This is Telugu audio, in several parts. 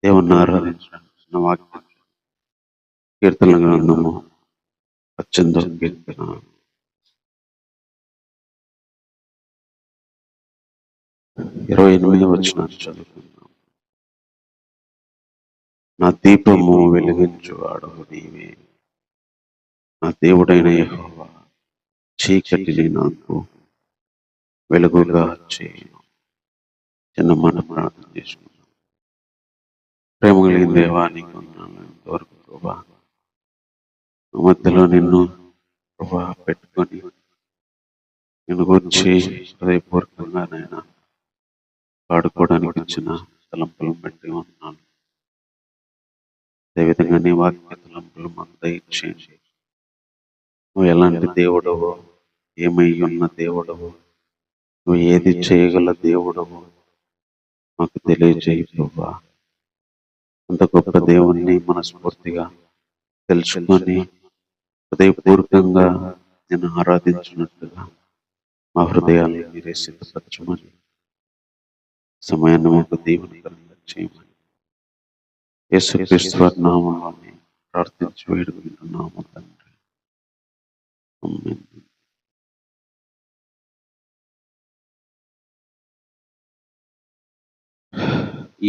ఏమన్నారు ఆరాధించడానికి వాక్యం కీర్తన గ్రంథము 18వ కీర్తన 28వ వచనం చదువుకుందాం. నా దీపము వెలిగించువాడవు నీవే, నా దేవుడైన యెహోవా చీకటిని నాకు వెలుగుగా చేయను. చిన్న మాట ప్రార్థన చేసుకున్నాం. ప్రేమ కలిగిన దేవానికి వందనాలు. ఇంతవరకు ప్రభా మధ్యలో నిన్ను ప్రభా పెట్టుకొని నిన్ను గురించి హృదయపూర్వకంగా నాయన పాడుకోవడానికి ఇచ్చిన తలంపులను బట్టి ఉన్నాను. అదేవిధంగా నీ వాక్య తలంపులు మాకు దయచేయండి. నువ్వు ఎలాంటి దేవుడవో, ఏమై ఉన్న దేవుడవో, నువ్వు ఏది చేయగల దేవుడవో మాకు తెలియజేయి ప్రభా. అంత గొప్ప దేవుణ్ణి మనస్ఫూర్తిగా తెలుసుకొని హృదయపూర్వకంగా నేను ఆరాధించినట్టుగా మా హృదయాన్ని మీరే సిద్ధపరచమని, సమయాన్ని మాకు దీవెనకరంగా చేయమని యేసుక్రీస్తు వారి నామములో ప్రార్థించి వేడుకుంటున్నాము తండ్రి. ఆమేన్.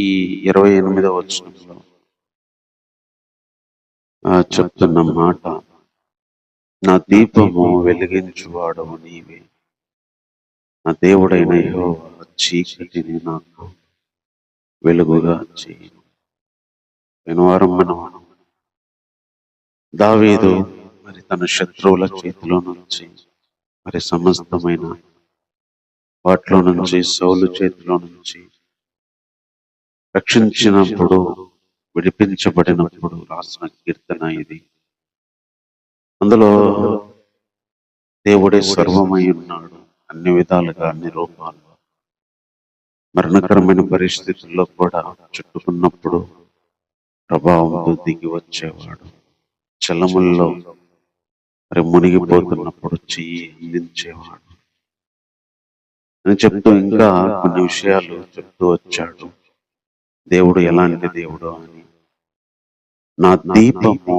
ఈ 28వ వచనంలో చెప్తున్న మాట, నా దీపము వెలిగించువాడవు నీవే, నా దేవుడైన యెహోవా చీకటిని నాకు వెలుగుగా చేయను. పోయిన వారం మనం దావీదు మరి తన శత్రువుల చేతిలో నుంచి, మరి సమస్తమైన వాటిలో నుంచి, సౌలు చేతిలో నుంచి రక్షించినప్పుడు, విడిపించబడినప్పుడు రాసిన కీర్తన ఇది. అందులో దేవుడే సర్వమై ఉన్నాడు, అన్ని విధాలుగా, అన్ని రూపాల్లో. మరణకరమైన పరిస్థితుల్లో కూడా చుట్టుకున్నప్పుడు ప్రభావంతో దిగి వచ్చేవాడు. చలముల్లో మరి మునిగిపోతున్నప్పుడు చెయ్యి అందించేవాడు అని చెప్తూ ఇంకా కొన్ని విషయాలు చెప్తూ వచ్చాడు. దేవుడు ఎలాంటి దేవుడు అని. నా దీపము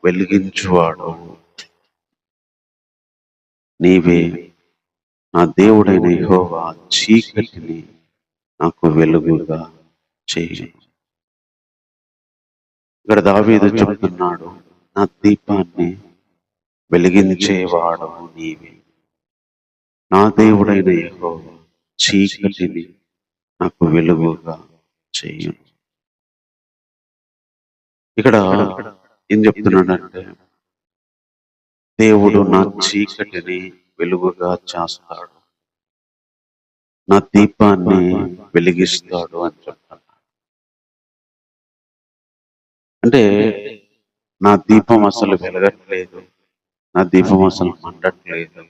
వెలిగించువాడు నీవే, నా దేవుడైన యెహోవా చీకటిని నాకు వెలుగుగా చేయి. ఇక్కడ దావీదు చెప్తున్నాడు, నా దీపాన్ని వెలిగించేవాడవు నీవే, నా దేవుడైన యెహోవా చీకటిని నాకు వెలుగుగా చెయ్యి. ఇక్కడ ఏం చెప్తున్నాడంటే, దేవుడు నా చీకటిని వెలుగుగా చేస్తాడు, నా దీపాన్ని వెలిగిస్తాడు అని చెప్తాడు. అంటే నా దీపం అసలు వెలగట్లేదు, నా దీపం అసలు మండట్లేదు,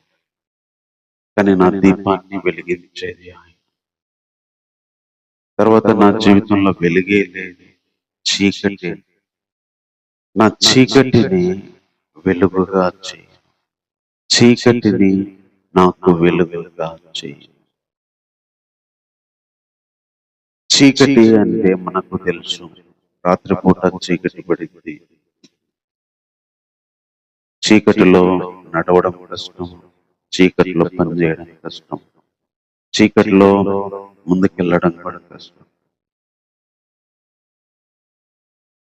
కానీ నా దీపాన్ని వెలిగించేది ఆయన. తర్వాత నా జీవితంలో వెలిగే లేదు, చీకటి. నా చీకటిని వెలుగుగా చేయి, చీకటిని నాకు వెలుగుగా చేయి. చీకటి అంటే మనకు తెలుసు, రాత్రిపూట చీకటి పడింది, చీకటిలో నడవడం కష్టం, చీకటిలో పనిచేయడం కష్టం, చీకటిలో ముందుకెళ్ళడం కూడా కష్టం.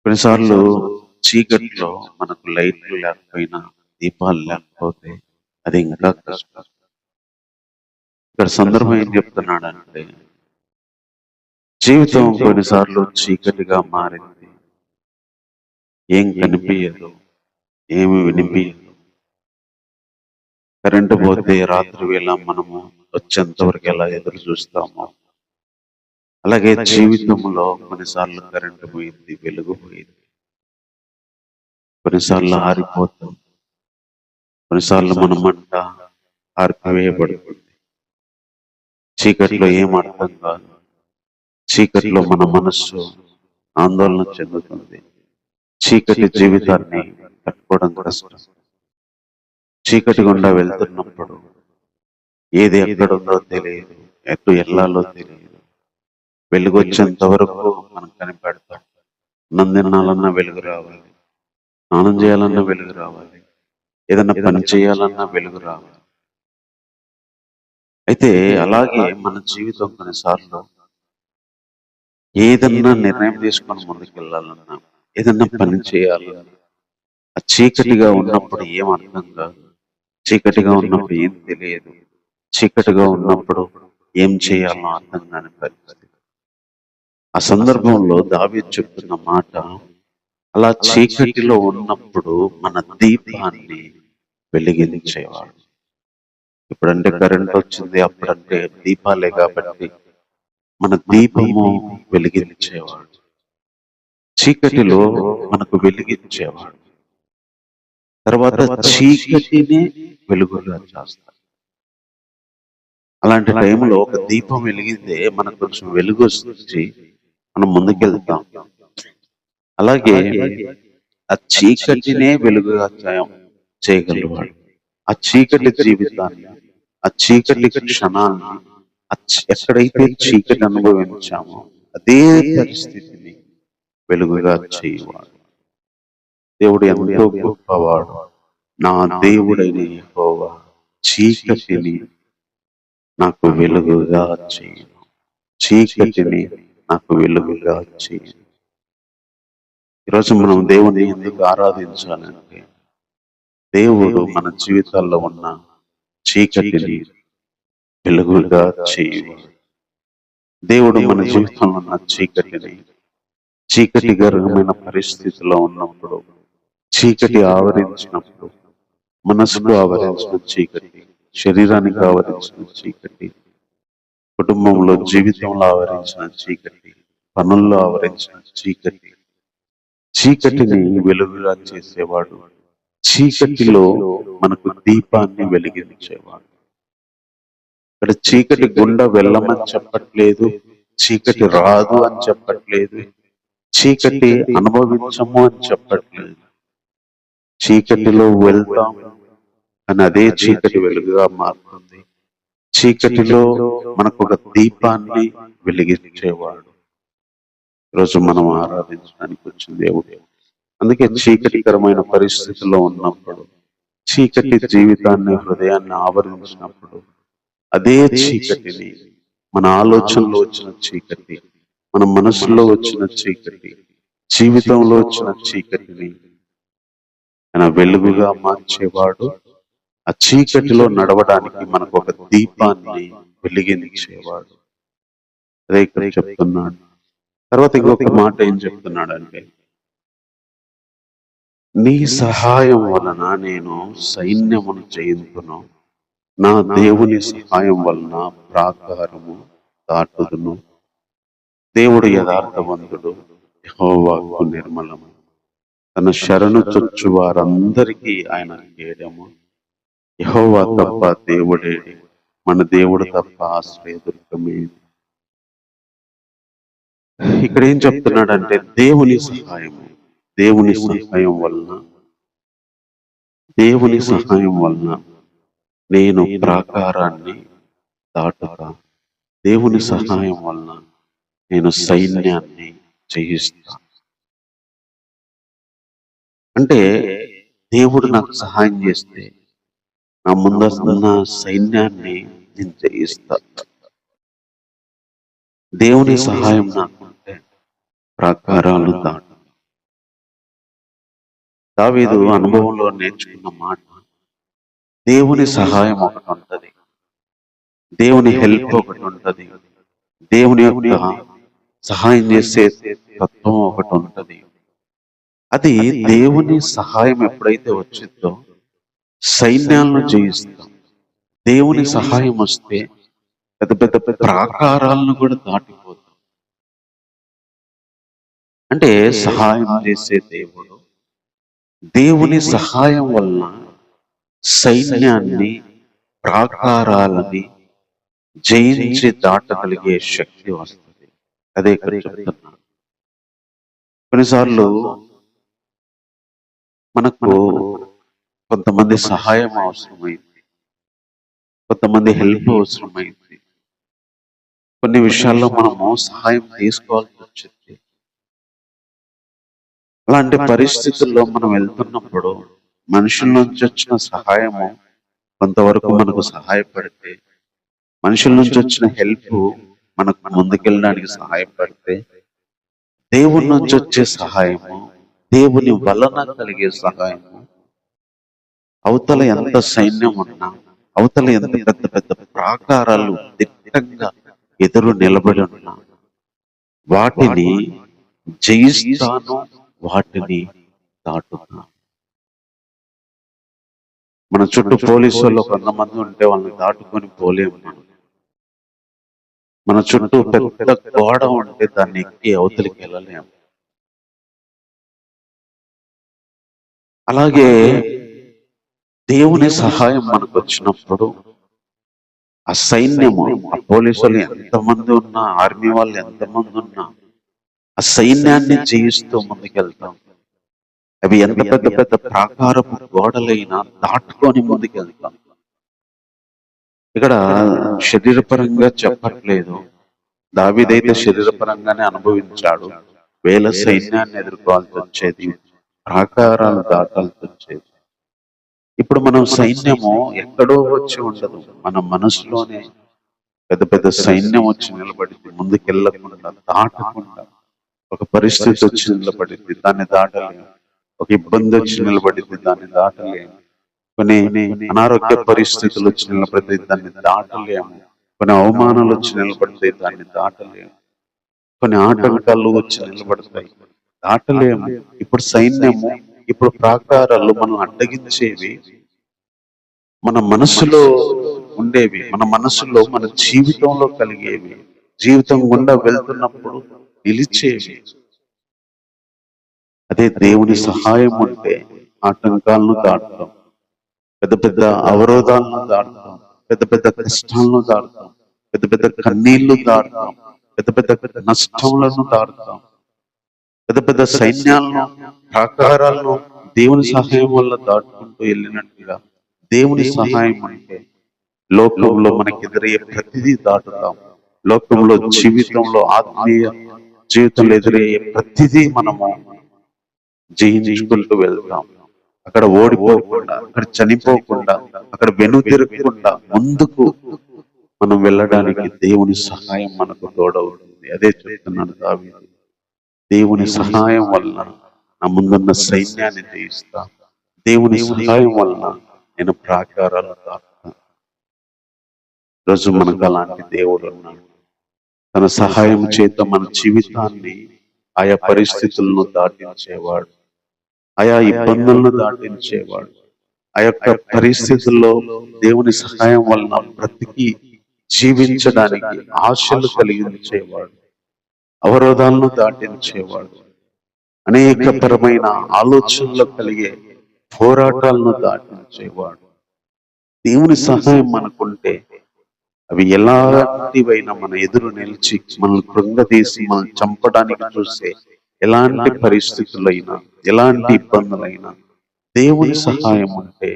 కొన్నిసార్లు చీకటిలో మనకు లైట్లు లేకపోయినా, దీపాలు లేకపోతే అది ఇంకా కష్టం. ఇక్కడ సందర్భం ఏం చెప్తున్నాడంటే, జీవితం కొన్నిసార్లు చీకటిగా మారింది, ఏం కనిపించదు, ఏమి వినిపించదు. కరెంటు పోతే రాత్రి వేళ మనము వచ్చేంత వరకు ఎలా ఎదురు చూస్తామో, అలాగే జీవితంలో కొన్నిసార్లు కరెంటు పోయింది, వెలుగు పోయింది, కొన్నిసార్లు ఆరిపోతాం, కొన్నిసార్లు మన మంట ఆర్పివేయబడుతుంది. చీకటిలో ఏం అర్థం కాదు, చీకటిలో మన మనస్సు ఆందోళన చెందుతుంది, చీకటి జీవితాన్ని తట్టుకోవడం కష్టం. చీకటి గుండా వెళ్తున్నప్పుడు ఏది ఎక్కడుందో తెలియదు, ఎటు వెళ్ళాలో తెలియదు. వెలుగు వచ్చేంత వరకు మనం కనిపెడతాం, అన్నం తినాలన్నా వెలుగు రావాలి, స్నానం చేయాలన్నా వెలుగు రావాలి, ఏదన్నా పని చేయాలన్నా వెలుగు రావాలి. అయితే అలాగే మన జీవితం కొన్నిసార్లు ఏదన్నా నిర్ణయం తీసుకొని ముందుకెళ్ళాలన్నా, ఏదన్నా పని చేయాలన్నా, ఆ చీకటిగా ఉన్నప్పుడు ఏం అర్థం కాదు, చీకటిగా ఉన్నప్పుడు ఏం తెలియదు, చీకటిగా ఉన్నప్పుడు ఏం చేయాలో అర్థం కాని పరిస్థితి. ఆ సందర్భంలో దావీదు చెప్తున్న మాట, అలా చీకటిలో ఉన్నప్పుడు మన దీపాన్ని వెలిగించేవాడు. ఇప్పుడంటే కరెంట్ వచ్చింది, అప్పుడంటే దీపాలే కాబట్టి మన దీపము వెలిగించేవాడు, చీకటిలో మనకు వెలిగించేవాడు. తర్వాత చీకటిని వెలుగుగా చేస్తాడు. అలాంటి టైంలో ఒక దీపం వెలిగితే మనకు కొంచెం వెలుగు వచ్చి మనం ముందుకెళ్తాం. అలాగే ఆ చీకటినే వెలుగుగా చేయగలవాడు. ఆ చీకటి జీవితాన్ని, ఆ చీకటి క్షణాన్ని, ఎక్కడైతే చీకటి అనుభవించామో అదే పరిస్థితిని వెలుగుగా చేయవాడు. దేవుడు ఎంతో గొప్పవాడు. నా దేవుడైన యెహోవా చీకటిని నాకు వెలుగుగా చేయను, చీకటిని నాకు వెలుగుగా చేయను. ఈరోజు మనం దేవుని ఎందుకు ఆరాధించాలంటే, దేవుడు మన జీవితాల్లో ఉన్న చీకటిని వెలుగుగా చేయవాడు. దేవుడు మన జీవితంలో ఉన్న చీకటికరమైన పరిస్థితిలో ఉన్నప్పుడు, చీకటి ఆవరించినప్పుడు, మనసుకు ఆవరించిన చీకటి, శరీరానికి ఆవరించిన చీకటి, కుటుంబంలో జీవితంలో ఆవరించిన చీకటి, పనుల్లో ఆవరించిన చీకటి, చీకటిని వెలుగుగా చేసేవాడు, చీకటిలో మనకు దీపాన్ని వెలిగించేవాడు. ఇక్కడ చీకటి గుండా వెళ్ళమని చెప్పట్లేదు, చీకటి రాదు అని చెప్పట్లేదు, చీకటి అనుభవించము అని చెప్పట్లేదు. చీకటిలో వెళ్తాం కానీ అదే చీకటి వెలుగుగా మారుతుంది. చీకటిలో మనకు ఒక దీపాన్ని వెలిగించేవాడు. ఈరోజు మనం ఆరాధించడానికి వచ్చిన దేవుడు. అందుకే చీకటికరమైన పరిస్థితుల్లో ఉన్నప్పుడు, చీకటి జీవితాన్ని, హృదయాన్ని ఆవరించినప్పుడు, అదే చీకటిని, మన ఆలోచనలో వచ్చిన చీకటి, మన మనసులో వచ్చిన చీకటి, జీవితంలో వచ్చిన చీకటిని ఆయన వెలుగుగా మార్చేవాడు. ఆ చీకటిలో నడవడానికి మనకు ఒక దీపాన్ని వెలిగించేవాడు. అదే ఇక్కడ చెప్తున్నాడు. తర్వాత ఇంకొక మాట ఏం చెప్తున్నాడంటే, నీ సహాయం వలన నేను సైన్యమును జయింతును, నా దేవుని సహాయం వలన ప్రాకారము దాటుదును. దేవుడు యథార్థవంతుడు, యెహోవాకు నిర్మలము. తన శరణు చొచ్చు వారందరికీ ఆయన కేడము. యెహోవా తప్ప దేవుడేడి, మన దేవుడు తప్ప ఆశ్రయదుర్గమేది. ఇక్కడ ఏం చెప్తున్నాడంటే, దేవుని సహాయం వలన నేను ప్రాకారాన్ని దాటుతా, దేవుని సహాయం వలన నేను సైన్యాన్ని జయిస్తా. అంటే దేవుడు నాకు సహాయం చేస్తే నా ముందున్న సైన్యాన్ని నేను జయిస్తా. దేవుని సహాయం నాకుంటే ప్రాకారాలు దాటు. దావీదు అనుభవంలో నేర్చుకున్న మాట, దేవుని సహాయం ఒకటి ఉంటది, దేవుని హెల్ప్ ఒకటి ఉంటది, దేవుని యొక్క సహాయం చేసే తత్వం ఒకటి ఉంటది. అది దేవుని సహాయం ఎప్పుడైతే వచ్చిందో సైన్యాలను జయిస్తాం. దేవుని సహాయం వస్తే పెద్ద పెద్ద ప్రాకారాలను కూడా దాటిపోతాం. అంటే సహాయం చేసే దేవుడు, దేవుని సహాయం వలన సైన్యాన్ని, ప్రాకారాలని జయించి దాటగలిగే శక్తి వస్తుంది. అదే ఇక్కడ చెప్తున్నా. కొన్నిసార్లు మనకు కొంతమంది సహాయం అవసరమైంది, కొంతమంది హెల్ప్ అవసరమైంది, కొన్ని విషయాల్లో మనము సహాయం తీసుకోవాల్సి వచ్చింది. అలాంటి పరిస్థితుల్లో మనం వెళ్తున్నప్పుడు మనుషుల నుంచి వచ్చిన సహాయము కొంతవరకు మనకు సహాయపడితే, మనుషుల నుంచి వచ్చిన హెల్ప్ మనకు ముందుకెళ్ళడానికి సహాయపడితే, దేవుని నుంచి వచ్చే సహాయము, దేవుని వలన కలిగే సహాయము, అవతల ఎంత సైన్యం ఉన్నా, అవతల ఎంత పెద్ద పెద్ద ప్రాకారాలు దిట్టంగా ఎదురు నిలబడి ఉన్నా, వాటిని జయిస్తాను, వాటిని దాటుతాను. మన చుట్టూ పోలీసు వాళ్ళు కొంతమంది ఉంటే వాళ్ళని దాటుకొని పోలేము. మన చుట్టూ పెద్ద గోడ ఉంటే దాన్ని ఎక్కి అవతలికి వెళ్ళలేము. అలాగే దేవుని సహాయం మనకు వచ్చినప్పుడు ఆ సైన్యము, ఆ పోలీసులు ఎంతమంది ఉన్నా, ఆర్మీ వాళ్ళు ఎంతమంది ఉన్నా, ఆ సైన్యాన్ని జయిస్తూ ముందుకెళ్తాం. అవి ఎంత పెద్ద పెద్ద ప్రాకారపు గోడలైనా దాటుకొని ముందుకెళ్తాం. ఇక్కడ శరీరపరంగా చెప్పట్లేదు, దావీదైతే శరీరపరంగానే అనుభవించాడు. వేల సైన్యాన్ని ఎదుర్కోవాల్సి వచ్చేది, ప్రాకారాలు దాటాల్సి వచ్చేది. ఇప్పుడు మనం సైన్యము ఎక్కడో వచ్చి ఉండదు, మన మనసులోనే పెద్ద పెద్ద సైన్యం వచ్చి నిలబడింది. ముందుకెళ్ళకుండా, దాటకుండా, ఒక పరిస్థితి వచ్చి నిలబడింది, దాన్ని దాటలేము. ఒక ఇబ్బంది వచ్చి నిలబడింది, దాన్ని దాటలేము. కొన్ని అనారోగ్య పరిస్థితులు వచ్చి నిలబడితే దాన్ని దాటలేము. కొన్ని అవమానాలు వచ్చి నిలబడితే దాన్ని దాటలేము. కొన్ని ఆటంకాలు వచ్చి నిలబడతాయి, దాటలేము. ఇప్పుడు సైన్యము, ఇప్పుడు ప్రాకారాలు మనం అడ్డగించేవి మన మనసులో ఉండేవి, మన మనసులో, మన జీవితంలో కలిగేవి, జీవితం గుండా వెళ్తున్నప్పుడు నిలిచేవి. అదే దేవుని సహాయం ఉంటే ఆటంకాలను దాటుతాం, పెద్ద పెద్ద అవరోధాలను దాటుతాం, పెద్ద పెద్ద కష్టాలను దాటుతాం, పెద్ద పెద్ద కన్నీళ్లు దాటుతాం, పెద్ద పెద్ద నష్టములను దాటుతాం, పెద్ద పెద్ద సైన్యాలను, ప్రాకారాలను దేవుని సహాయం వల్ల దాటుకుంటూ వెళ్ళినట్టుగా దేవుని సహాయం అంటే లోకంలో మనకి ఎదురయ్యే ప్రతిదీ దాటుతాం. లోకంలో, జీవితంలో, ఆత్మీయ జీవితంలో ఎదురయ్యే ప్రతిదీ మనము జయించుకుంటూ వెళ్తాం. అక్కడ ఓడిపోకుండా, అక్కడ చనిపోకుండా, అక్కడ వెనుదిరగకుండా ముందుకు మనం వెళ్ళడానికి దేవుని సహాయం మనకు తోడవుతుంది. అదే చెప్తున్నాను దావీదు, దేవుని సహాయం వల్ల నా ముందున్న సైన్యాన్ని జయిస్తా, దేవుని సహాయం వల్ల నేను ప్రాకారాలు దాటుతాను. రోజు మనకు అలాంటి దేవుడు ఉన్నాడు. తన సహాయం చేత మన జీవితాన్ని ఆయా పరిస్థితులను దాటించేవాడు, ఆయా ఇబ్బందులను దాటించేవాడు, ఆ యొక్క పరిస్థితుల్లో దేవుని సహాయం వలన బ్రతికి జీవించడానికి ఆశలు కలిగించేవాడు, అవరోధాలను దాటించేవాడు, అనేకపరమైన ఆలోచనలు కలిగే పోరాటాలను దాటించేవాడు. దేవుని సహాయం మనకుంటే అవి ఎలాంటివైనా మన ఎదురు నిలిచి మనల్ని కృంగదీసి మనం చంపడానికి చూస్తే ఎలాంటి పరిస్థితులైనా, ఎలాంటి ఇబ్బందులైనా దేవుని సహాయం ఉంటే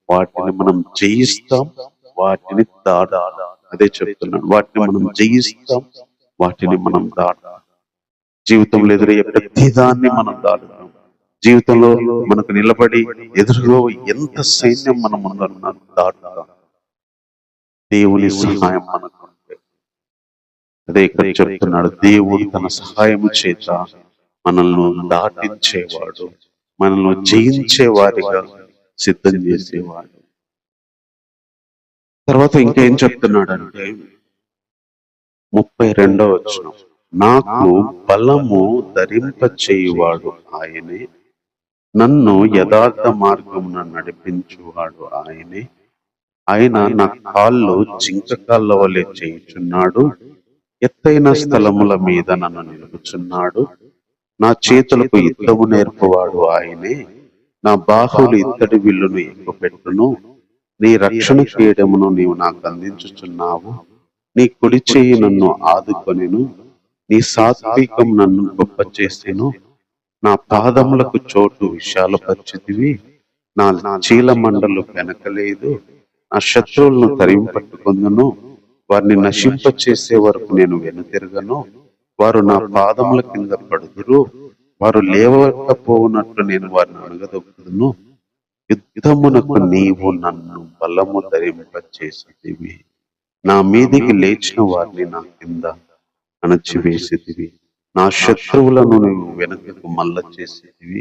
వాటిని మనం జయిస్తాం, వాటిని దాటాలి. అదే చెప్తున్నాను, వాటిని మనం జయిస్తాం, వాటిని మనం దాటాలి. జీవితంలో ఎదురయ్యే ప్రతిదాన్ని మనం దాటుతాం. జీవితంలో మనకు నిలబడి ఎదురులో ఎంత సైన్యం మనం ముందున్నా దాటుతాం. దేవుని సహాయం మనకు ఉంటే. అదే ఇక్కడ చెప్తున్నాడు, దేవుడు తన సహాయము చేత మనల్ని దాటించేవాడు, మనల్ని జయించే వారిగా సిద్ధం చేసేవాడు. తర్వాత ఇంకేం చెప్తున్నాడంటే 32వ వచనం, నాకు బలము ధరింప చేయువాడు ఆయనే, నన్ను యథార్థ మార్గమున నడిపించువాడు ఆయనే, ఆయన నా కాళ్ళు జింక కాళ్ళ వలె చేయుచున్నాడు, ఎత్తైన స్థలముల మీద నన్ను నిలుపుచున్నాడు, నా చేతులకు యుద్ధము నేర్పువాడు ఆయనే, నా బాహువులు ఇత్తడి విల్లును ఎక్కుపెట్టును, నీ రక్షణ కేడమును నీవు నాకు అందించుచున్నావు, నీ కుడి చేయి నన్ను ఆదుకొనెను, నీ సాత్వికం నన్ను గొప్ప చేసెను, నా పాదములకు చోటు విశాలపరిచితివి, నా చీల మండలు వెనకలేదు, నా శత్రువులను తరింపట్టుకొందును, వారిని నశింప చేసే వరకు నేను వెనుతిరగను, వారు నా పాదముల కింద పడుదురు, వారు లేవకపోవునట్లు నేను వారిని అణగదొక్కుదును. యుద్ధమునకు నీవు నన్ను బలము ధరింపచేసితివి. నా మీదికి లేచిన వారిని నా కింద అణచివేసితివి. నా శత్రువులను నువ్వు వెనుకకు మల్ల చేసితివి.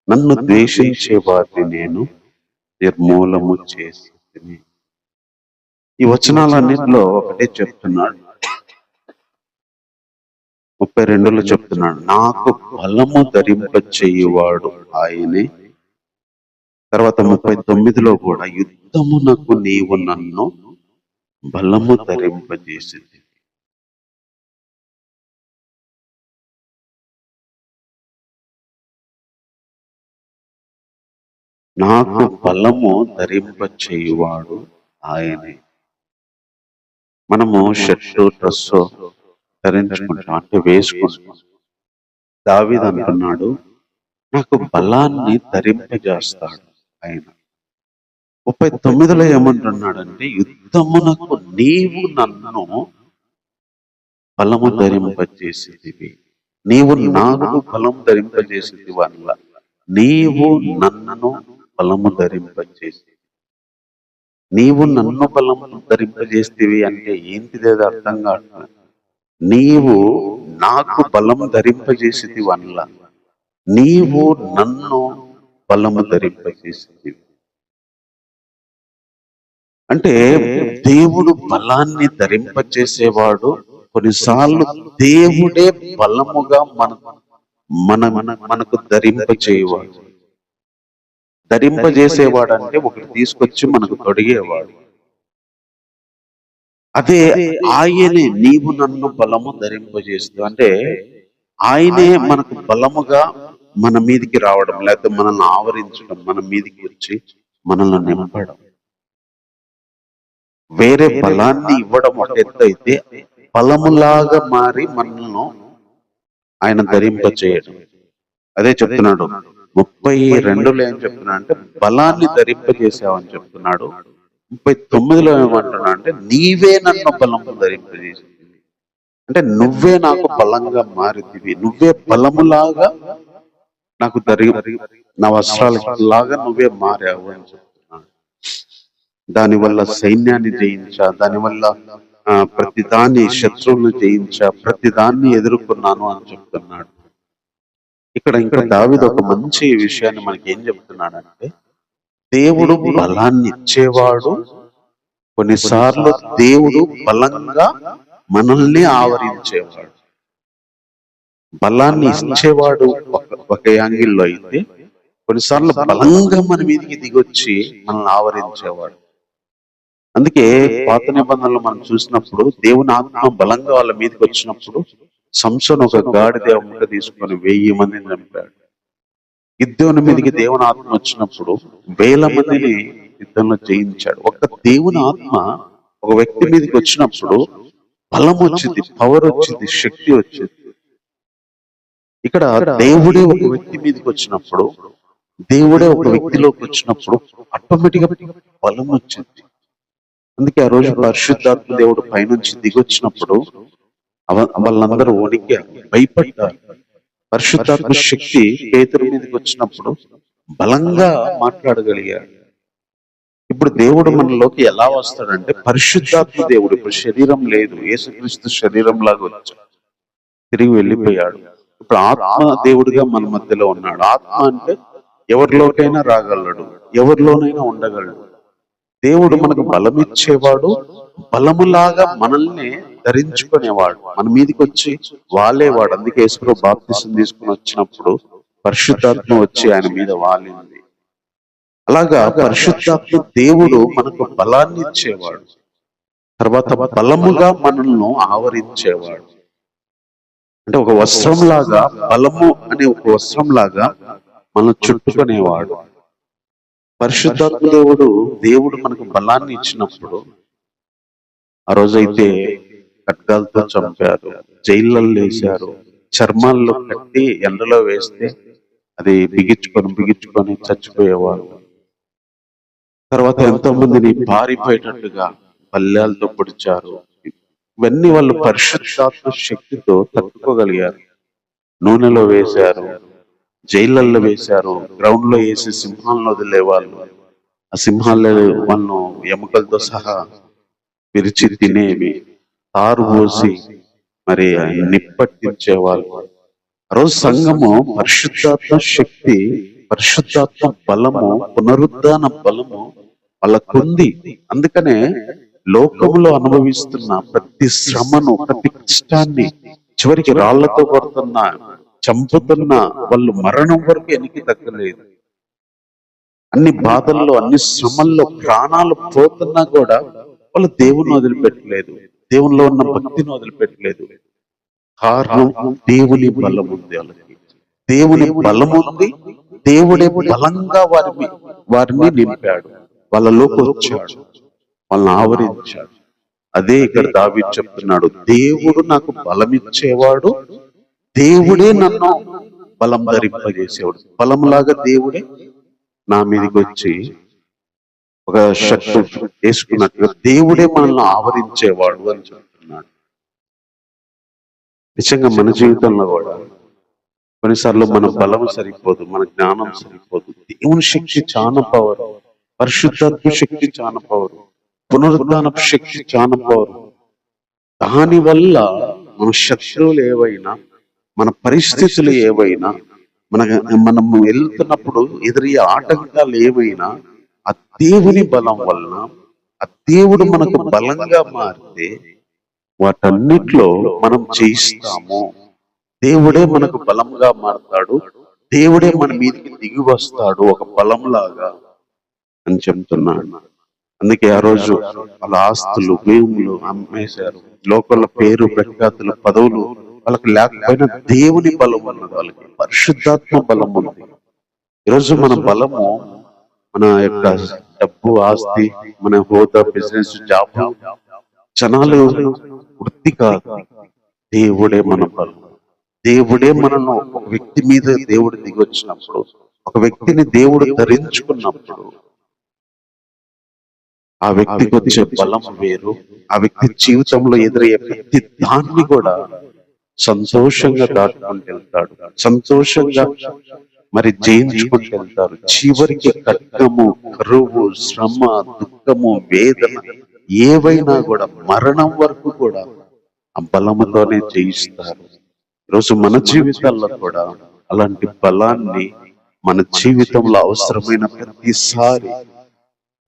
నన్ను ద్వేషించే వారిని నేను నిర్మూలము చేసితివి. ఈ వచనాలన్నింటిలో ఒకటే చెప్తున్నాడు. 32లో చెప్తున్నాడు, నాకు బలము ధరింప చేయువాడు ఆయనే. తర్వాత 39లో కూడా, యుద్ధమునకు నీవు నన్ను బలము ధరింపజేసింది. నాకు బలము ధరింప చేయువాడు ఆయనే. మనము షర్టు డ్రెస్సు ధరించుకుంటాం, అంటే వేసుకుంటాం. దావీదు అంటున్నాడు, నాకు బలాన్ని ధరింపజేస్తాడు ఆయన. 39లో ఏమంటున్నాడంటే, యుద్ధమునకు నీవు నన్ను బలము ధరింపజేసేదివి. నీవు నాకు బలం ధరింపజేసేది వల్ల నీవు నన్ను బలము ధరింపజేసి. నీవు నన్ను బలము ధరింపజేస్తేవి అంటే ఏంటిదేదో అర్థం కాదు. నీవు నాకు బలము ధరింపజేసేది వల్ల నీవు నన్ను బలము ధరింపజేసేది. అంటే దేవుడు బలాన్ని ధరింపజేసేవాడు. కొన్నిసార్లు దేవుడే బలముగా మనకు ధరింపజేయవాడు. ధరింపజేసేవాడు అంటే ఒకటి తీసుకొచ్చి మనకు తొడిగేవాడు. అదే ఆయనే నీవు నన్ను బలము ధరింపజేస్తూ, అంటే ఆయనే మనకు బలముగా మన మీదికి రావడం, లేకపోతే మనల్ని ఆవరించడం, మన మీదికి వచ్చి మనల్ని నింపడం. వేరే బలాన్ని ఇవ్వడం ఒక ఎత్తు అయితే, బలములాగా మారి మనల్ని ఆయన ధరింపచేయడం. అదే చెప్తున్నాడు 32లో ఏం చెప్తున్నా అంటే, బలాన్ని ధరింపజేసావని చెప్తున్నాడు. 39లో ఏమంటున్నా అంటే, నీవే నన్ను బలము ధరింపజేసింది. అంటే నువ్వే నాకు బలంగా మారితివి, నువ్వే బలములాగా నాకు నా వస్త్రాలలాగా నువ్వే మారావు అని చెప్తున్నాడు. దానివల్ల సైన్యాన్ని జయించా, దానివల్ల ప్రతిదాన్ని శత్రువులను జయించా, ప్రతిదాన్ని ఎదుర్కొన్నాను అని చెప్తున్నాడు. ఇక్కడ దావీదు ఒక మంచి విషయాన్ని మనకి ఏం చెప్తున్నాడంటే, దేవుడు బలాన్ని ఇచ్చేవాడు. కొన్నిసార్లు దేవుడు బలంగా మనల్ని ఆవరించేవాడు. బలాన్ని ఇచ్చేవాడు ఒక యాంగిల్లో అయితే, కొన్నిసార్లు బలంగా మన మీదకి దిగొచ్చి మనల్ని ఆవరించేవాడు. అందుకే పాత నిబంధనలు మనం చూసినప్పుడు దేవుని ఆత్మ బలంగా వాళ్ళ మీదకి వచ్చినప్పుడు, సంసోను ఒక గాడిద ముక్క తీసుకొని 1000 మందిని చంపాడు. గిద్యోను మీదకి దేవుని ఆత్మ వచ్చినప్పుడు 1000 మందిని యుద్ధంలో జయించాడు. ఒక దేవుని ఆత్మ ఒక వ్యక్తి మీదకి వచ్చినప్పుడు బలం వచ్చింది, పవర్ వచ్చింది, శక్తి వచ్చింది. ఇక్కడ దేవుడే ఒక వ్యక్తి మీదకి వచ్చినప్పుడు, దేవుడే ఒక వ్యక్తిలోకి వచ్చినప్పుడు ఆటోమేటిక్ గా బలం వచ్చింది. అందుకే ఆ రోజు పరిశుద్ధాత్మ దేవుడు పైనుంచి దిగొచ్చినప్పుడు వాళ్ళందరూ వణికి భయపడ్డారు. పరిశుద్ధాత్మ శక్తి పేతురు మీదకి వచ్చినప్పుడు బలంగా మాట్లాడగలిగాడు. ఇప్పుడు దేవుడు మనలోకి ఎలా వస్తాడంటే, పరిశుద్ధాత్మ దేవుడు. ఇప్పుడు శరీరం లేదు, యేసుక్రీస్తు శరీరం లాగా వచ్చాడు, తిరిగి వెళ్ళిపోయాడు. ఇప్పుడు ఆత్మ దేవుడిగా మన మధ్యలో ఉన్నాడు. ఆత్మ అంటే ఎవరిలోకైనా రాగలడు, ఎవరిలోనైనా ఉండగలడు. దేవుడు మనకు బలం ఇచ్చేవాడు, బలములాగా మనల్ని ధరించుకునేవాడు, మన మీదకి వచ్చి వాలేవాడు. అందుకే యేసుప్రభు బాప్తిసం తీసుకుని వచ్చినప్పుడు పరిశుద్ధాత్మ వచ్చి ఆయన మీద వాలింది. అలాగా పరిశుద్ధాత్మ దేవుడు మనకు బలాన్ని ఇచ్చేవాడు, తర్వాత బలముగా మనల్ని ఆవరించేవాడు. అంటే ఒక వస్త్రం లాగా, బలము అనే ఒక వస్త్రం లాగా మనం చుట్టుకునేవాడు. పరిశుద్ధాత్మ దేవుడు మనకు బలాన్ని ఇచ్చినప్పుడు, ఆ రోజైతే ఖడ్గాలతో చంపారు, జైళ్ళల్లో వేశారు, చర్మాల్లో కట్టి ఎండలో వేస్తే అది బిగించుకొని చచ్చిపోయేవారు. తర్వాత ఎంతో మందిని పారిపోయేటట్టుగా పల్లెలతో పొడిచారు. ఇవన్నీ వాళ్ళు పరిశుద్ధాత్మ శక్తితో తట్టుకోగలిగారు. నూనెలో వేశారు, జైళ్ళల్లో వేశారు, గ్రౌండ్ లో వేసి సింహాలను వదిలేవాళ్ళు. ఆ సింహాలు వాళ్ళను ఎముకలతో సహా విరిచి తినేవి. తారు పోసి మరి నిప్పట్టించేవాళ్ళు. ఆ రోజు సంఘము పరిశుద్ధాత్మ శక్తి, పరిశుద్ధాత్మ బలము, పునరుద్ధాన బలము వాళ్ళకుంది. అందుకనే లోకంలో అనుభవిస్తున్న ప్రతి శ్రమను, ప్రతి కష్టాన్ని, చివరికి రాళ్లతో కొడుతున్నా, చంపుతున్నా, వాళ్ళు మరణం వరకు వెనక్కి తగ్గలేదు. అన్ని బాధల్లో, అన్ని శ్రమల్లో ప్రాణాలు పోతున్నా కూడా వాళ్ళు దేవుని వదిలిపెట్టలేదు, దేవునిలో ఉన్న భక్తిని వదిలిపెట్టలేదు. కారణం దేవుని బలం ఉంది వాళ్ళకి. దేవుని బలం ఉంది, దేవుడే బలంగా వారిని నింపాడు, వాళ్ళలోకి వచ్చాడు, వాళ్ళని ఆవరించాడు. అదే ఇక్కడ దావీదు చెప్తున్నాడు, దేవుడు నాకు బలమిచ్చేవాడు, దేవుడే నన్ను బలం ధరింపజేసేవాడు. బలంలాగా దేవుడే నా మీదకి వచ్చి ఒక శక్తి వేసుకున్నట్టుగా దేవుడే మనల్ని ఆవరించేవాడు అని చెప్తున్నాడు. నిజంగా మన జీవితంలో కూడా కొన్నిసార్లు మన బలం సరిపోదు, మన జ్ఞానం సరిపోదు. దేవుని శక్తి చాలా పవర్, పరిశుద్ధాత్మ శక్తి చాలా పవర్, పునరుద్ధాన శక్తి చాలా పవర్. దాని వల్ల మన శత్రువులు ఏవైనా, మన పరిస్థితులు ఏవైనా, మనము వెళ్తున్నప్పుడు ఎదురయ్యే ఆటంకాలు ఏవైనా, ఆ దేవుని బలం వలన, ఆ దేవుడు మనకు బలంగా మారితే వాటన్నిట్లో మనం జయిస్తాము. దేవుడే మనకు బలంగా మారతాడు, దేవుడే మన మీదకి దిగి వస్తాడు ఒక బలంలాగా అని చెప్తున్నాడు. అందుకే ఆ రోజు వాళ్ళ ఆస్తులు, భూములు అమ్మేశారు. లోకల పేరు, ప్రఖ్యాతులు, పదవులు వాళ్ళకి లేకపోయినా దేవుని బలం ఉన్నది, వాళ్ళకి పరిశుద్ధాత్మ బలం ఉంది. ఈరోజు మన బలము మన యొక్క డబ్బు, ఆస్తి, మన హోదా, బిజినెస్, జాబ్, జనాలు వృత్తి కాదు. దేవుడే మన బలం. దేవుడే మనను ఒక వ్యక్తి మీద దేవుడు దిగి వచ్చినప్పుడు, ఒక వ్యక్తిని దేవుడు ధరించుకున్నప్పుడు ఆ వ్యక్తికి వచ్చే బలం వేరు. ఆ వ్యక్తి జీవితంలో ఎదురయ్యే ప్రతి దాన్ని కూడా సంతోషంగా దాటుకుంటూ వెళ్తాడు, సంతోషంగా మరి జయించుకుంటూ వెళ్తారు. చివరికి ఖడ్గము, కరువు, శ్రమ, దుఃఖము, వేదన ఏవైనా కూడా మరణం వరకు కూడా ఆ బలముతోనే జయిస్తారు. ఈరోజు మన జీవితాల్లో కూడా అలాంటి బలాన్ని మన జీవితంలో అవసరమైన ప్రతిసారి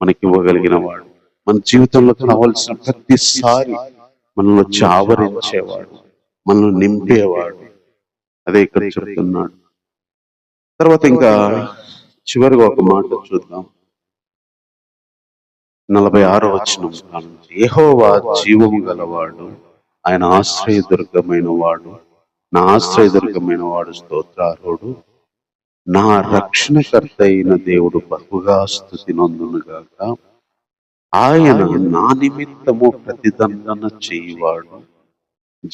మనకి ఇవ్వగలిగిన వాడు, మన జీవితంలో కావలసిన ప్రతిసారి మనల్ని వచ్చి ఆవరించేవాడు, మనల్ని నింపేవాడు. అదే ఇక్కడ చెప్తున్నాడు. తర్వాత ఇంకా చివరిగా ఒక మాట చూద్దాం. 46వ వచనం, యెహోవా జీవము గలవాడు, ఆయన ఆశ్రయదుర్గమైన వాడు, నా ఆశ్రయదుర్గమైన వాడు, స్తోత్రార్హుడు, నా రక్షణకర్త అయిన దేవుడు బహుగా స్తుతి నొందునుగాక. ఆయన నా నిమిత్తము ప్రతిదండన చేయువాడు,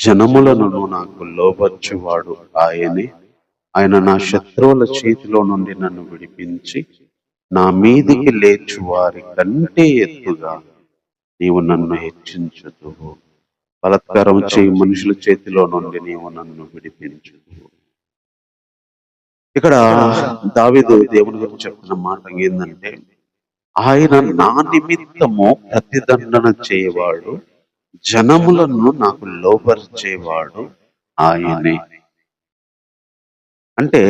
జనములను నాకు లోబర్చువాడు ఆయనే. ఆయన నా శత్రువుల చేతిలో నుండి నన్ను విడిపించి నా మీదికి లేచు వారి కంటే ఎత్తుగా నీవు నన్ను హెచ్చించుదువు. బలత్కారం చేయి మనుషుల చేతిలో నుండి నీవు నన్ను విడిపించుదువు. ఇక్కడ దావీదు దేవుని గురించి చెప్తున్న మాట ఏంటంటే, ఆయన నా నిమిత్తము ప్రతిదండన చేయవాడు, జనములను నాకు లోబర్చేవాడు ఆయనే. అంటే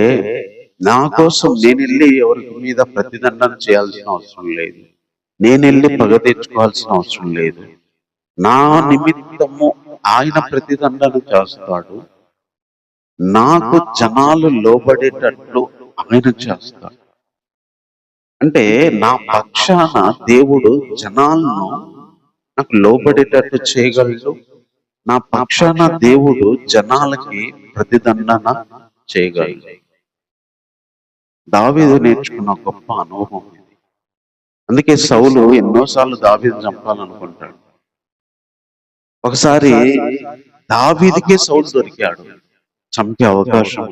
నా కోసం నేను వెళ్ళి ఎవరి మీద ప్రతిదండన చేయాల్సిన అవసరం లేదు, నేను వెళ్ళి పగ తెచ్చుకోవాల్సిన అవసరం లేదు. నా నిమిత్తము ఆయన ప్రతిదండన చేస్తాడు, నాకు జనాలు లోబడేటట్లు ఆయన చేస్తాడు. అంటే నా పక్షాన దేవుడు జనాలను నాకు లోబడేటట్టు చేయగలడు, నా పక్షాన దేవుడు జనాలకి ప్రతిదండన చేయగలడు. దావీదు నేర్చుకున్న గొప్ప అనుభవం ఇది. అందుకే సౌలు ఎన్నోసార్లు దావీదు చంపాలనుకుంటాడు. ఒకసారి దావీదుకే సౌలు దొరికాడు, చంపే అవకాశం.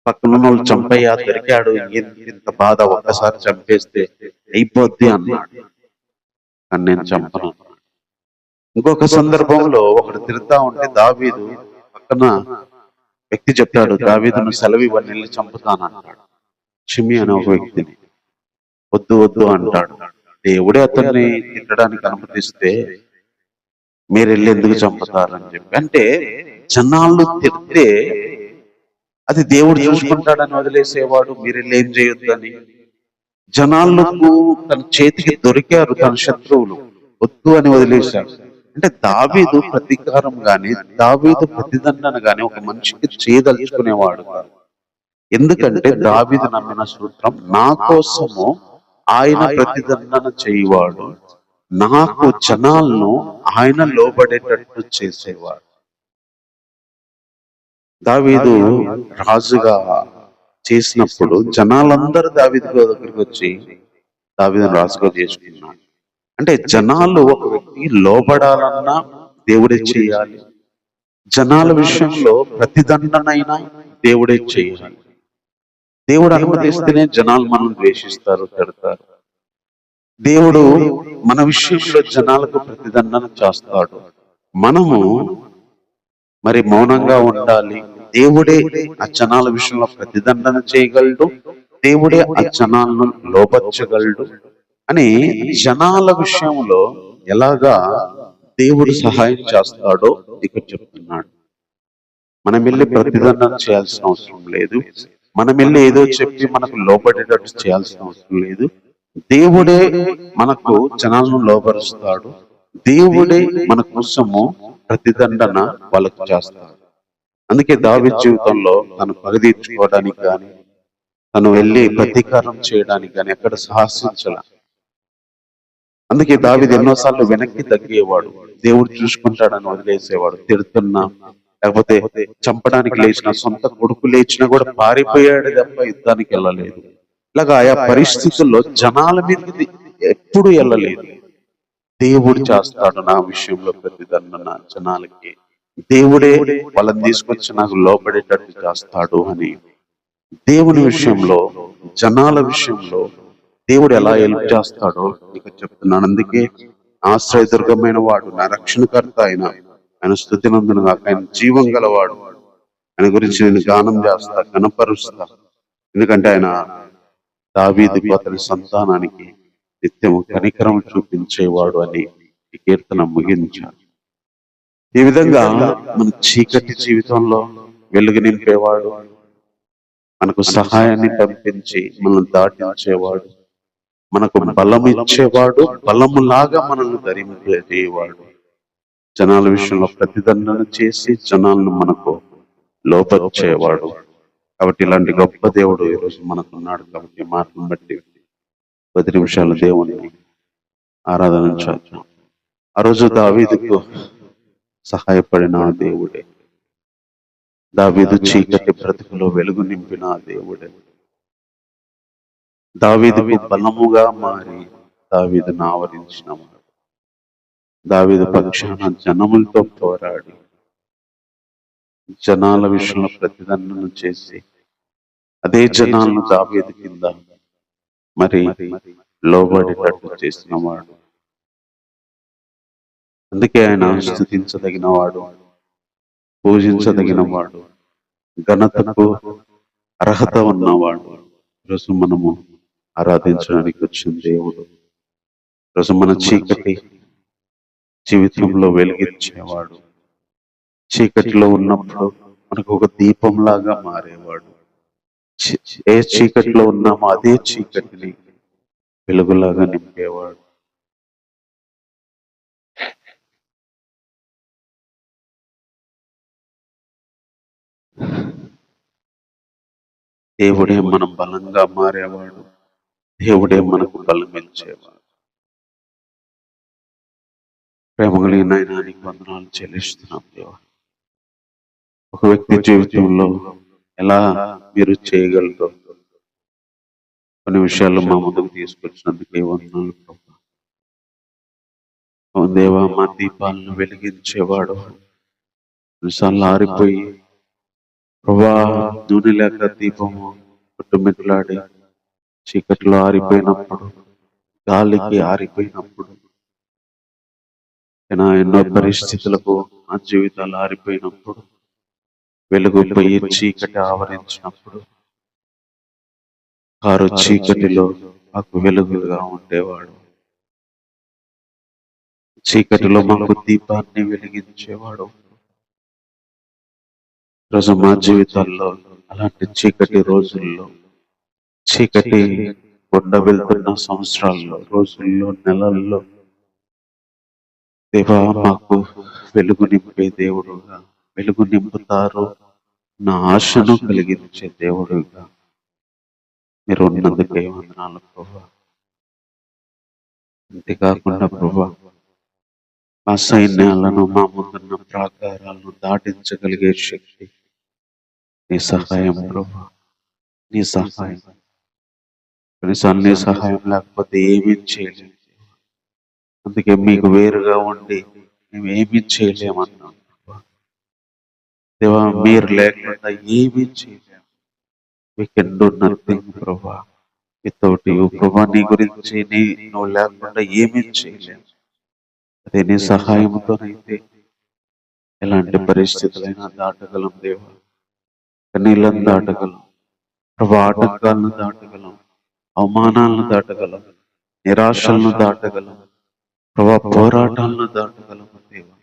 పక్కన వాళ్ళు చంపయ్యా, దొరికాడు, ఇంత బాధ, ఒక్కసారి చంపేస్తే అయిపోద్ది అన్నాడు. కానీ నేను చంపను. ఇంకొక సందర్భంలో ఒకడు తిరుగుతా ఉంటే దావీదు పక్కన వ్యక్తి చెప్తాడు, దావీదును సెలవివ్వని వెళ్ళి చంపుతానంటాడు. షిమి అనే ఒక వ్యక్తిని వద్దు వద్దు అంటాడు. దేవుడే అతన్ని తిట్టడానికి అనుమతిస్తే మీరు వెళ్ళి ఎందుకు చంపుతారని చెప్పి. అంటే జనాలు తిడితే అది దేవుడు చూసుకుంటాడని వదిలేసేవాడు, మీరు వెళ్ళి ఏం చేయొద్దని. జనాలకు తన చేతికి దొరికారు తన శత్రువులు, వద్దు అని వదిలేశాడు. అంటే దావీదు ప్రతీకారం గాని, దావీదు ప్రతిదండన గాని ఒక మనిషికి చేయదలుచుకునేవాడు కాదు. ఎందుకంటే దావీదు నమ్మిన సూత్రం, నా కోసము ఆయన ప్రతిదండన చేయవాడు, నాకు జనాలను ఆయన లోబడేటట్టు చేసేవాడు. దావీదు రాజుగా చేసినప్పుడు జనాలందరూ దావీదు దగ్గరికి వచ్చి దావీదును రాజుగా చేసుకున్నాడు. అంటే జనాలు ఒక వ్యక్తి లోబడాలన్నా దేవుడే చేయాలి, జనాల విషయంలో ప్రతిదండనైనా దేవుడే చేయాలి. దేవుడు అనుమతిస్తేనే జనాలు మనం ద్వేషిస్తారు, తిడతారు. దేవుడు మన విషయంలో జనాలకు ప్రతిదండన చేస్తాడు. మనము మరి మౌనంగా ఉండాలి. దేవుడే ఆ జనాల విషయంలో ప్రతిదండన చేయగలడు, దేవుడే ఆ జనాలను లోపరచగలడు అని జనాల విషయంలో ఎలాగా దేవుడు సహాయం చేస్తాడో ఇక్కడ చెప్తున్నాడు. మనం వెళ్ళి ప్రతిదండన చేయాల్సిన అవసరం లేదు, మనం వెళ్ళి ఏదో చెప్పి మనకు లోపడేటట్టు చేయాల్సిన అవసరం లేదు. దేవుడే మనకు జనాలను లోపరుస్తాడు, దేవుడే మన కోసము ప్రతిదండన వాళ్ళకు చేస్తాడు. అందుకే దావీదు జీవితంలో తను పగ తీర్చుకోవడానికి కానీ, తను వెళ్ళి ప్రతీకారం చేయడానికి కానీ ఎక్కడ సాహసించాల. అందుకే దావీదు ఎన్నోసార్లు వెనక్కి తగ్గేవాడు, దేవుడు చూసుకుంటాడని వదిలేసేవాడు. తిడుతున్నా లేకపోతే చంపడానికి లేచిన సొంత కొడుకు లేచినా కూడా పారిపోయాడు తప్ప యుద్ధానికి వెళ్ళలేదు. ఇలాగా ఆయా పరిస్థితుల్లో జనాల మీదకి ఎప్పుడు వెళ్ళలేదు. దేవుడు చేస్తాడు నా విషయంలో ప్రతిదండన జనాలకి, దేవుడే వాళ్ళని తీసుకొచ్చి నాకు లోపడేటట్టు చేస్తాడు అని దేవుని విషయంలో, జనాల విషయంలో దేవుడు ఎలా హెల్ప్ చేస్తాడో ఇక చెప్తున్నాను. అందుకే ఆశ్రయదుర్గమైన వాడు, నా రక్షణకర్త ఆయన స్తుతినందును కాక, ఆయన జీవం గలవాడు, ఆయన గురించి నేను గానం చేస్తా, కనపరుస్తా. ఎందుకంటే ఆయన దావీదుకు అతని సంతానానికి నిత్యము కనికరం చూపించేవాడు అని ఈ కీర్తన ముగించాడు. ఈ విధంగా మన చీకటి జీవితంలో వెలుగు నింపేవాడు, మనకు సహాయాన్ని పంపించి మనల్ని దాటించేవాడు, మనకు బలం ఇచ్చేవాడు, బలములాగా మనల్ని ధరింపజేయవాడు, జనాల విషయంలో ప్రతిదండన చేసి జనాలను మనకు లోపరిచేవాడు. కాబట్టి ఇలాంటి గొప్ప దేవుడు ఈరోజు మనకున్నాడు. కాబట్టి మాటను బట్టి 10 నిమిషాలు దేవుని ఆరాధన చేద్దాం. ఆ రోజు దావీదుకు సహాయపడిన దేవుడే, దావీదు చీకటి బ్రతుకులో వెలుగు నింపిన దేవుడే, దావీదుకు బలముగా మారి దావీదును ఆవరించిన వాడు, దావీదు పక్షాన జనములతో పోరాడి జనాల విషయంలో ప్రతిదండన చేసి అదే జనాలను దావీదు కింద మరి లోబడేటట్టు చేసిన వాడు. అందుకే ఆయన స్తుతించదగిన వాడు, పూజించదగిన వాడు, ఘనతకు అర్హత ఉన్నవాడు. ఈరోజు మనము ఆరాధించడానికి వచ్చిన దేవుడు, ఈరోజు మన చీకటి జీవితంలో వెలిగించేవాడు, చీకటిలో ఉన్నప్పుడు మనకు ఒక దీపంలాగా మారేవాడు. ఏ చీకటిలో ఉన్నామో అదే చీకటిని వెలుగులాగా నింపేవాడు. దేవుడే మనం బలంగా మారేవాడు, దేవుడే మనకు బలం ఇచ్చేవాడు. ప్రేమ కలిగిన ఆయనానికి వందనాలు చెల్లిస్తున్నాం దేవా. ఒక వ్యక్తి జీవితంలో ఎలా మీరు చేయగలరు కొన్ని విషయాలు మా ముందుకు తీసుకొచ్చినందుకు వందనాలు ప్రభా. దేవా, మా దీపాలను వెలిగించేవాడు కొన్నిసార్లు ఆరిపోయి ప్రభా, నూనె లేక దీపము చుట్టుమిట్లాడి చీకట్లో ఆరిపోయినప్పుడు, గాలికి ఆరిపోయినప్పుడు, ఎన్నో పరిస్థితులకు ఆ జీవితాలు ఆరిపోయినప్పుడు వెలుగు పోయి చీకటి ఆవరించినప్పుడు కారు చీకటిలో మాకు వెలుగుగా ఉండేవాడు. చీకటిలో మాకు దీపాన్ని వెలిగించేవాడు. ఈరోజు మా జీవితాల్లో అలాంటి చీకటి రోజుల్లో, చీకటి గుండా వెళ్తున్న సంవత్సరాల్లో, రోజుల్లో, నెలల్లో దేవా మాకు వెలుగు నింపే దేవుడుగా, వెలుగు నింపుతారు నా ఆశను కలిగించే దేవుడుగా మీరు ఉన్నందుకే వందనాలు ప్రభువా. అంతేకాకుండా ప్రభువా, మా సైన్యాలను, మా ముందున్న ప్రాకారాలను దాటించగలిగే శక్తి నీ సహాయం ప్రభువా, నీ సహాయం. కొన్నిసార్లు నీ సహాయం లేకపోతే ఏమీ చేయలేము. అందుకే మీకు వేరుగా ఉండి మేము ఏమీ చేయలేమన్నాం దేవా. మీరు లేకుండా ఏమీ చేయలేము. వీ కెన్ డూ నథింగ్ ప్రభా వితౌట్ యూ ప్రభా. నీ గురించి నువ్వు లేకుండా ఏమీ చేయలేము. అదే నీ సహాయంతోనైతే ఎలాంటి పరిస్థితులైనా దాటగలం దేవా. కన్నీళ్ళను దాటగలం ప్రభా, ఆటంకాలను దాటగలం, అవమానాలను దాటగలం, నిరాశలను దాటగలం ప్రభా, పోరాటాలను దాటగలము దేవా.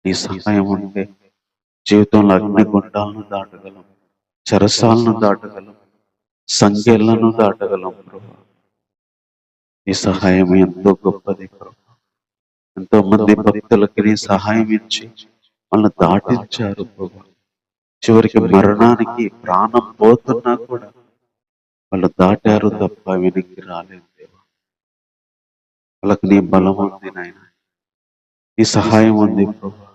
నీ సహాయం ఉంటే జీవితంలో అగ్నిగుండాలను దాటగలం, చెరసాలను దాటగలం, సంఖ్యలను దాటగలం ప్రభా. నీ సహాయం ఎంతో గొప్పది ప్రభా. ఎంతో మంది భక్తులకి నీ సహాయం ఇచ్చి వాళ్ళని దాటించారు ప్రభా. చివరికి మరణానికి ప్రాణం పోతున్నా కూడా వాళ్ళు దాటారు తప్ప వెనక్కి రాలేదు దేవా. వాళ్ళకి నీ బలం ఉంది నాయన, నీ సహాయం ఉంది ప్రభా.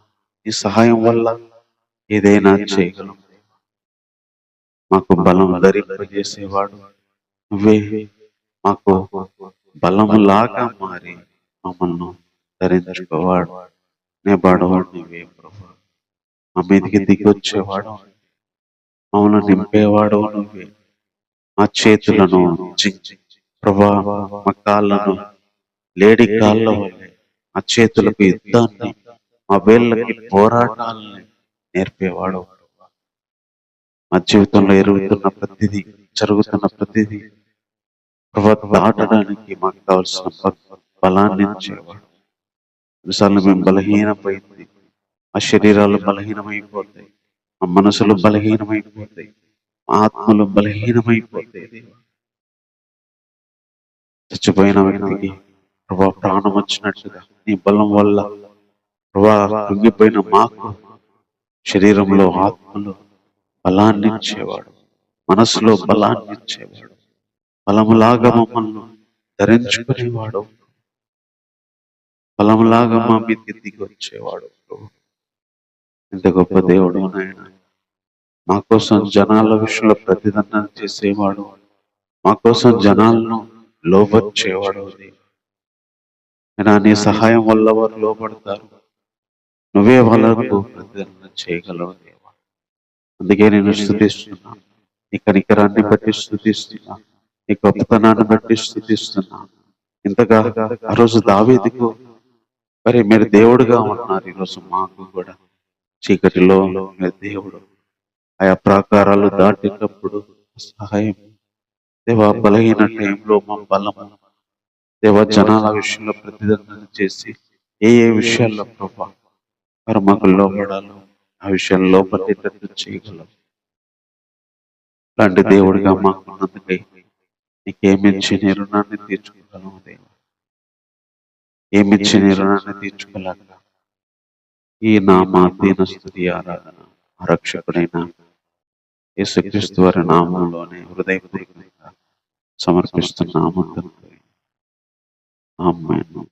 నీ సహాయం వల్ల ఏదైనా చేయగలం. మాకు బలం ధరింపజేసేవాడు నువ్వే. మాకు బలములాగా మారి మమ్మల్ని ధరించుకోవాడు నేబాడవాడు నువ్వే ప్రభా. మా మీదికి దిగొచ్చేవాడు, మమ్మల్ని నింపేవాడు నువ్వే. మా చేతులను ప్రభా, మా కాళ్ళను లేడి కాళ్ళ వల్లే, మా చేతులకు యుద్ధాన్ని, మా వేళ్ళకి పోరాటాలని నేర్పేవాడు. మా జీవితంలో ఎరుగుతున్న ప్రతిదీ, జరుగుతున్న ప్రతిదీ ప్రభా దాటడానికి మాకు కావలసిన బలాన్ని ఇచ్చేవాడు. కొన్నిసార్లు మేము బలహీనమైంది, మా శరీరాలు బలహీనమైపోతాయి, మా మనసులు బలహీనమైపోతాయి, మా ఆత్మలు బలహీనమైపోతాయి. చచ్చిపోయిన వ్యక్తికి ప్రభా ప్రాణం వచ్చినట్టుగా నీ బలం వల్ల ప్రభా కృంగిపోయిన మాకు శరీరంలో, ఆత్మలో బలాన్ని ఇచ్చేవాడు, మనసులో బలాన్ని ఇచ్చేవాడు, బలములాగా మమ్మల్ని ధరించుకునేవాడు, బలములాగా మా మీదకి దిగి వచ్చేవాడు. ఎంత గొప్ప దేవుడు నాయన. మా కోసం జనాల విషయంలో ప్రతిదండన చేసేవాడు, మా కోసం జనాలను లోబర్చేవాడు. నీ సహాయం వల్ల వారు లోబడతారు, నువ్వే వాళ్ళకు ప్రతిదండన చేయగలవు దేవా. అందుకే నేను స్తుతిస్తున్నాను, నీ కనికరాన్ని బట్టి స్తుతిస్తున్నా, నీ గొప్పతనాన్ని బట్టి స్తుతిస్తున్నా. ఇంతగా ఆ రోజు దావీదుకు మరి మీరు దేవుడుగా ఉన్నారు, ఈరోజు మాకు కూడా చీకటిలో మీరు దేవుడు. ఆయా ప్రాకారాలు దాటినప్పుడు సహాయం దేవా. బలహీన టైంలో మా బలము దేవా, జనాల విషయంలో ప్రతిదండన చేసి ఏ ఏ విషయాల్లో ప్రభా మరి మాకు లోపడాలో ఆ విషయాల్లో లోపడేటట్టు చేయగలం. లాంటి దేవుడిగా మాకున్నందుకై నీకేమిచ్చి నీ రుణాన్ని తీర్చుకోగలము దేవా. ఏమిచ్చి నీ రుణాన్ని తీర్చుకోలేక ఈ నామా దీన స్తుతి ఆరాధన రక్షకుడైన యేసుక్రీస్తు వారి నామంలోనే హృదయపూర్వకంగా సమర్పిస్తున్నాము తండ్రి. ఆమేన్.